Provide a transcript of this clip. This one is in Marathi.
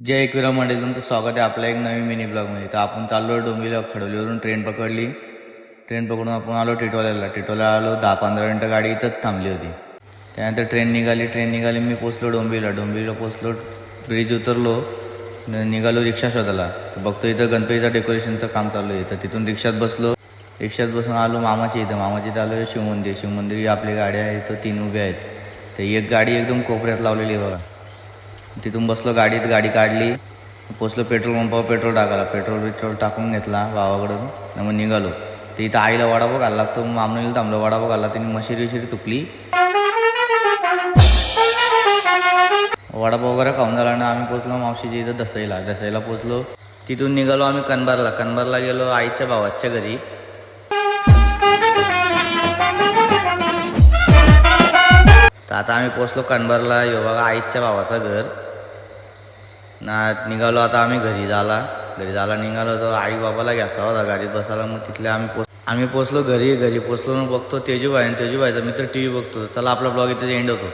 जय एकविरा मंडळी, तुमचं स्वागत आहे आपल्या एक नवीन मिनी ब्लॉगमध्ये. तर आपण चाललो डोंबिवली खडोलीवरून ट्रेन पकडली. ट्रेन पकडून आपण आलो टिटोल्याला आलो. 10-15 मिनटं गाडी इथंच थांबली होती. त्यानंतर ट्रेन निघाली. मी पोचलो डोंबिवलीला पोचलो. ब्रिज उतरलो, निघालो रिक्षा शोधायला. तर बघतो इथं गणपतीचं डेकोरेशनचं काम चालू आहे. तर तिथून रिक्षात बसून आलो मामाच्या इथं आलो शिवमंदिर आपली गाडी आहे इथं 3 उभ्या आहेत. तर एक गाडी एकदम कोपऱ्यात लावलेली आहे बघा. तिथून बसलो गाडीत, गाडी काढली, पोचलो पेट्रोल पंपावर पेट्रोल टाकायला. पेट्रोल टाकून घेतला गावाकडून. मग निघालो. तर इथं आईला वडापाव घायला लागतो. मग मामनीला थांबलो, वडापाव घाला. त्यांनी मशिरी तुकली. वडापाव वगैरे खाऊन झाला ना आम्ही पोचलो मावशीच्या इथं दसईला पोचलो. तिथून निघालो आम्ही कनबारला गेलो आईच्या भावाच्या घरी. तर आता आम्ही पोचलो कनबारला. यो बघा आईच्या भावाचं घर ना. निघालो आता आम्ही घरी झाला निघालो. तर आई बाबाला घ्यायचा होता गाडीत बसायला. मग तिथले आम्ही पोचलो घरी पोचलो. मग बघतो तेजूबाईचा मित्र TV बघतो. चला आपला ब्लॉग इथे एंड होतो.